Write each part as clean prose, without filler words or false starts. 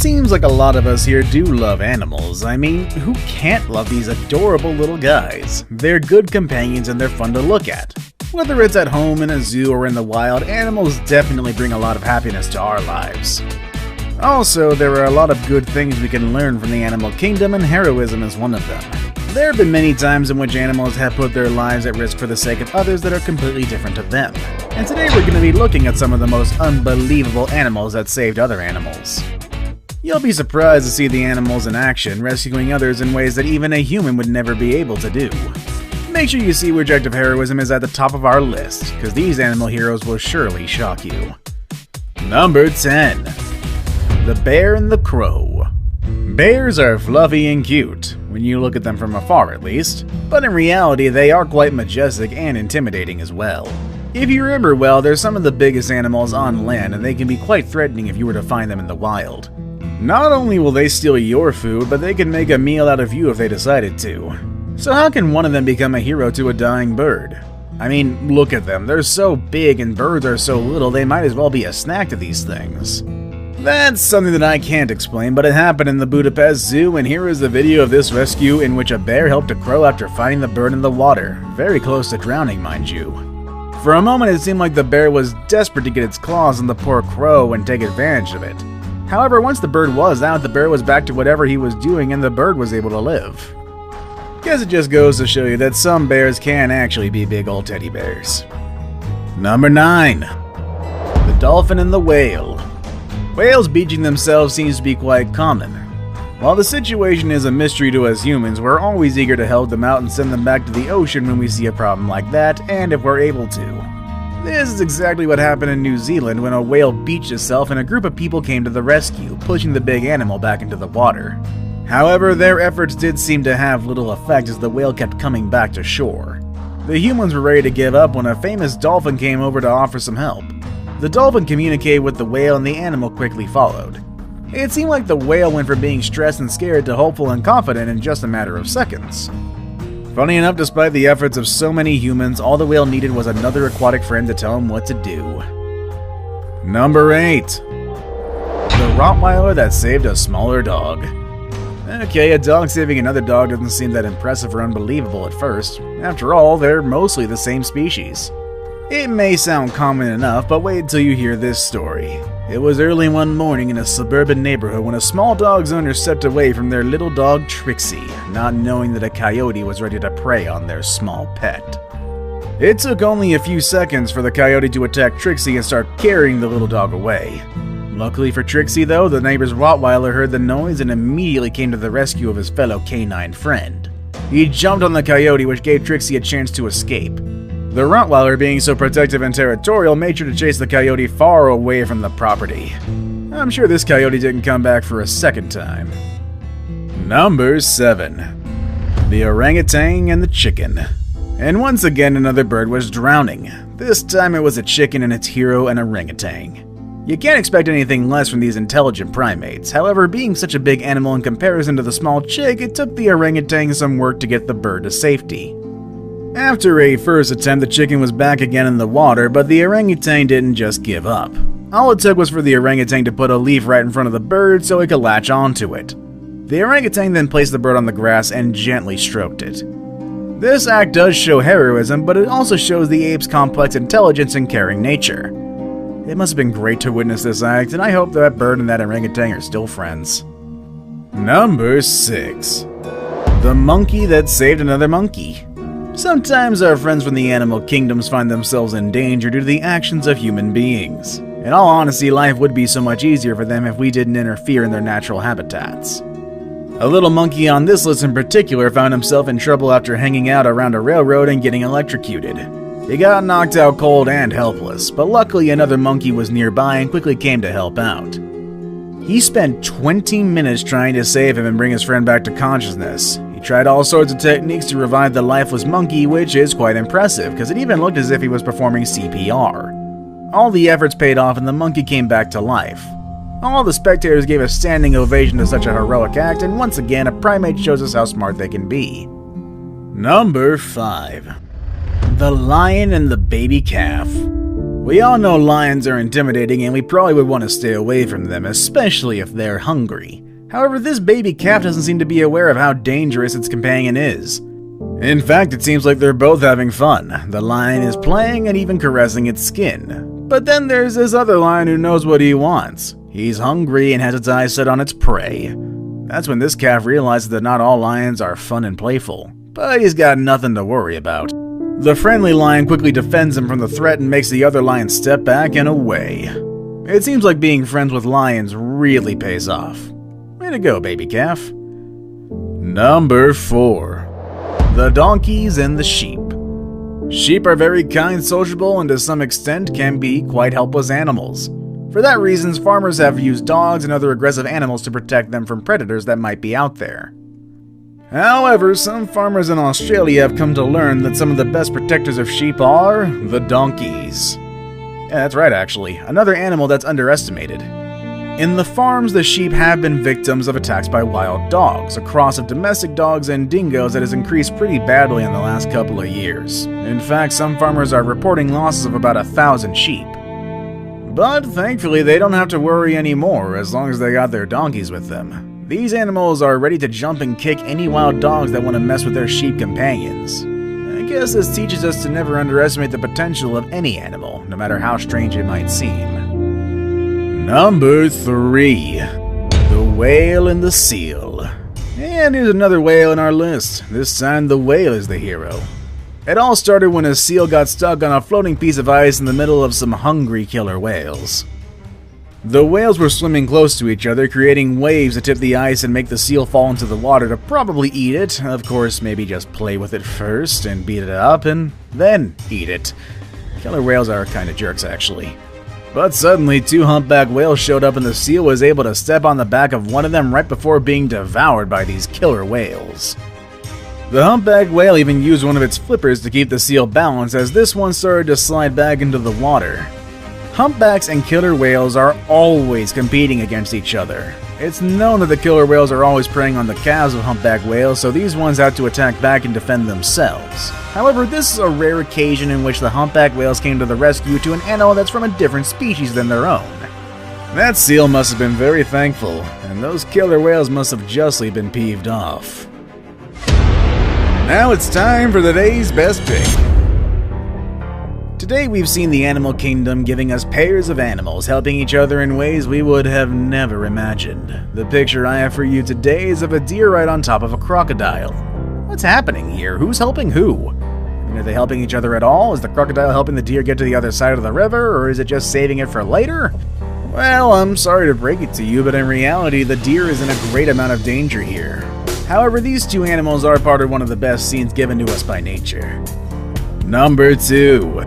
seems like a lot of us here do love animals. I mean, who can't love these adorable little guys? They're good companions and they're fun to look at. Whether it's at home, in a zoo, or in the wild, animals definitely bring a lot of happiness to our lives. Also, there are a lot of good things we can learn from the animal kingdom, and heroism is one of them. There have been many times in which animals have put their lives at risk for the sake of others that are completely different to them. And today we're going to be looking at some of the most unbelievable animals that saved other animals. You'll be surprised to see the animals in action, rescuing others in ways that even a human would never be able to do. Make sure you see which act of heroism is at the top of our list, because these animal heroes will surely shock you. Number 10. The Bear and the Crow. Bears are fluffy and cute, when you look at them from afar at least, but in reality they are quite majestic and intimidating as well. If you remember well, they're some of the biggest animals on land and they can be quite threatening if you were to find them in the wild. Not only will they steal your food, but they can make a meal out of you if they decided to. So how can one of them become a hero to a dying bird? I mean, look at them, they're so big and birds are so little they might as well be a snack to these things. That's something that I can't explain, but it happened in the Budapest Zoo, and here is the video of this rescue in which a bear helped a crow after finding the bird in the water, very close to drowning, mind you. For a moment it seemed like the bear was desperate to get its claws on the poor crow and take advantage of it. However, once the bird was out, the bear was back to whatever he was doing and the bird was able to live. Guess it just goes to show you that some bears can actually be big old teddy bears. Number 9. The Dolphin and the Whale. Whales beaching themselves seems to be quite common. While the situation is a mystery to us humans, we're always eager to help them out and send them back to the ocean when we see a problem like that, and if we're able to. This is exactly what happened in New Zealand when a whale beached itself and a group of people came to the rescue, pushing the big animal back into the water. However, their efforts did seem to have little effect as the whale kept coming back to shore. The humans were ready to give up when a famous dolphin came over to offer some help. The dolphin communicated with the whale and the animal quickly followed. It seemed like the whale went from being stressed and scared to hopeful and confident in just a matter of seconds. Funny enough, despite the efforts of so many humans, all the whale needed was another aquatic friend to tell him what to do. Number 8. The Rottweiler that saved a smaller dog. Okay, a dog saving another dog doesn't seem that impressive or unbelievable at first. After all, they're mostly the same species. It may sound common enough, but wait until you hear this story. It was early one morning in a suburban neighborhood when a small dog's owner stepped away from their little dog Trixie, not knowing that a coyote was ready to prey on their small pet. It took only a few seconds for the coyote to attack Trixie and start carrying the little dog away. Luckily for Trixie though, the neighbor's Rottweiler heard the noise and immediately came to the rescue of his fellow canine friend. He jumped on the coyote, which gave Trixie a chance to escape. The Rottweiler, being so protective and territorial, made sure to chase the coyote far away from the property. I'm sure this coyote didn't come back for a second time. Number 7. The Orangutan and the Chicken. And once again another bird was drowning. This time it was a chicken and its hero, an orangutan. You can't expect anything less from these intelligent primates. However, being such a big animal in comparison to the small chick, it took the orangutan some work to get the bird to safety. After a first attempt, the chicken was back again in the water, but the orangutan didn't just give up. All it took was for the orangutan to put a leaf right in front of the bird so it could latch onto it. The orangutan then placed the bird on the grass and gently stroked it. This act does show heroism, but it also shows the ape's complex intelligence and caring nature. It must have been great to witness this act, and I hope that bird and that orangutan are still friends. Number 6. The Monkey that saved another monkey. Sometimes our friends from the animal kingdoms find themselves in danger due to the actions of human beings. In all honesty, life would be so much easier for them if we didn't interfere in their natural habitats. A little monkey on this list in particular found himself in trouble after hanging out around a railroad and getting electrocuted. He got knocked out cold and helpless, but luckily another monkey was nearby and quickly came to help out. He spent 20 minutes trying to save him and bring his friend back to consciousness. He tried all sorts of techniques to revive the lifeless monkey, which is quite impressive, because it even looked as if he was performing CPR. All the efforts paid off and the monkey came back to life. All the spectators gave a standing ovation to such a heroic act, and once again, a primate shows us how smart they can be. Number 5. The Lion and the Baby Calf. We all know lions are intimidating and we probably would want to stay away from them, especially if they're hungry. However, this baby calf doesn't seem to be aware of how dangerous its companion is. In fact, it seems like they're both having fun. The lion is playing and even caressing its skin. But then there's this other lion who knows what he wants. He's hungry and has its eyes set on its prey. That's when this calf realizes that not all lions are fun and playful, but he's got nothing to worry about. The friendly lion quickly defends him from the threat and makes the other lion step back and away. It seems like being friends with lions really pays off. Way to go, baby calf. Number 4. The donkeys and the sheep. Sheep are very kind, sociable, and to some extent can be quite helpless animals. For that reason, farmers have used dogs and other aggressive animals to protect them from predators that might be out there. However, some farmers in Australia have come to learn that some of the best protectors of sheep are the donkeys. Yeah, that's right actually, another animal that's underestimated. In the farms, the sheep have been victims of attacks by wild dogs, a cross of domestic dogs and dingoes that has increased pretty badly in the last couple of years. In fact, some farmers are reporting losses of about 1,000 sheep. But thankfully, they don't have to worry anymore as long as they got their donkeys with them. These animals are ready to jump and kick any wild dogs that want to mess with their sheep companions. I guess this teaches us to never underestimate the potential of any animal, no matter how strange it might seem. Number 3. The whale and the seal. And here's another whale in our list. This time the whale is the hero. It all started when a seal got stuck on a floating piece of ice in the middle of some hungry killer whales. The whales were swimming close to each other, creating waves to tip the ice and make the seal fall into the water to probably eat it. Of course, maybe just play with it first and beat it up and then eat it. Killer whales are kind of jerks, actually. But suddenly, 2 humpback whales showed up and the seal was able to step on the back of one of them right before being devoured by these killer whales. The humpback whale even used one of its flippers to keep the seal balanced as this one started to slide back into the water. Humpbacks and killer whales are always competing against each other. It's known that the killer whales are always preying on the calves of humpback whales, so these ones have to attack back and defend themselves. However, this is a rare occasion in which the humpback whales came to the rescue to an animal that's from a different species than their own. That seal must have been very thankful, and those killer whales must have justly been peeved off. Now it's time for the day's best pick. Today we've seen the animal kingdom giving us pairs of animals helping each other in ways we would have never imagined. The picture I have for you today is of a deer right on top of a crocodile. What's happening here? Who's helping who? Are they helping each other at all? Is the crocodile helping the deer get to the other side of the river, or is it just saving it for later? Well, I'm sorry to break it to you, but in reality, the deer is in a great amount of danger here. However, these two animals are part of one of the best scenes given to us by nature. Number 2.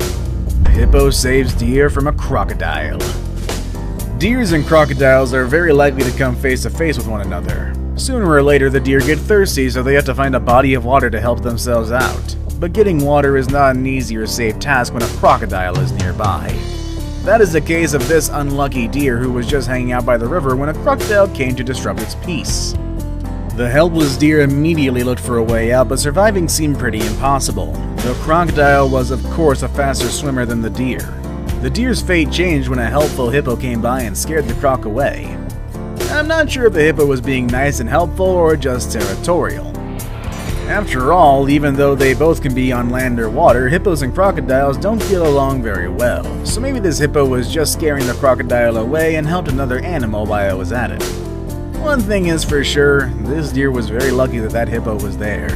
Hippo saves deer from a crocodile. Deers and crocodiles are very likely to come face to face with one another. Sooner or later, the deer get thirsty, so they have to find a body of water to help themselves out. But getting water is not an easy or safe task when a crocodile is nearby. That is the case of this unlucky deer who was just hanging out by the river when a crocodile came to disrupt its peace. The helpless deer immediately looked for a way out, but surviving seemed pretty impossible. The crocodile was of course a faster swimmer than the deer. The deer's fate changed when a helpful hippo came by and scared the croc away. I'm not sure if the hippo was being nice and helpful or just territorial. After all, even though they both can be on land or water, hippos and crocodiles don't get along very well. So maybe this hippo was just scaring the crocodile away and helped another animal while it was at it. One thing is for sure, this deer was very lucky that that hippo was there.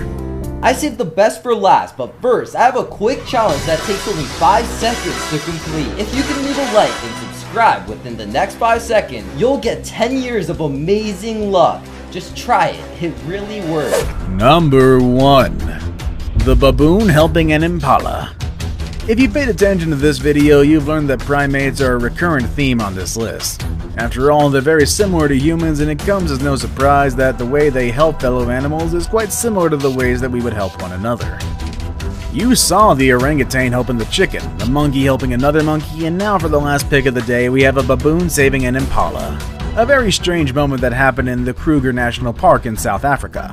I saved the best for last, but first, I have a quick challenge that takes only 5 seconds to complete. If you can leave a like and subscribe within the next 5 seconds, you'll get 10 years of amazing luck. Just try it, it really works. Number 1. The baboon helping an impala. If you paid attention to this video, you've learned that primates are a recurrent theme on this list. After all, they're very similar to humans, and it comes as no surprise that the way they help fellow animals is quite similar to the ways that we would help one another. You saw the orangutan helping the chicken, the monkey helping another monkey, and now for the last pick of the day, we have a baboon saving an impala. A very strange moment that happened in the Kruger National Park in South Africa.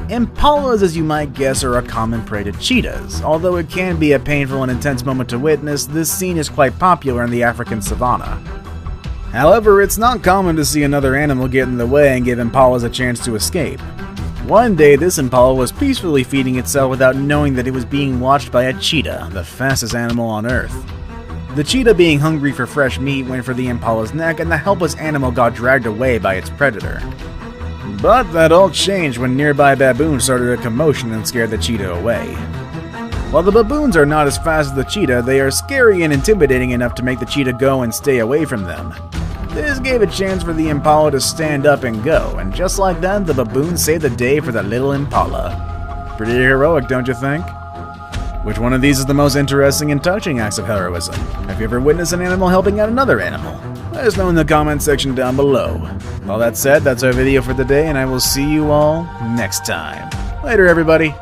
Impalas, as you might guess, are a common prey to cheetahs. Although it can be a painful and intense moment to witness, this scene is quite popular in the African savanna. However, it's not common to see another animal get in the way and give impalas a chance to escape. One day, this impala was peacefully feeding itself without knowing that it was being watched by a cheetah, the fastest animal on Earth. The cheetah, being hungry for fresh meat, went for the impala's neck, and the helpless animal got dragged away by its predator. But that all changed when nearby baboons started a commotion and scared the cheetah away. While the baboons are not as fast as the cheetah, they are scary and intimidating enough to make the cheetah go and stay away from them. This gave a chance for the impala to stand up and go, and just like that, the baboon saved the day for the little impala. Pretty heroic, don't you think? Which one of these is the most interesting and touching acts of heroism? Have you ever witnessed an animal helping out another animal? Let us know in the comment section down below. All that said, that's our video for the day, and I will see you all next time. Later, everybody.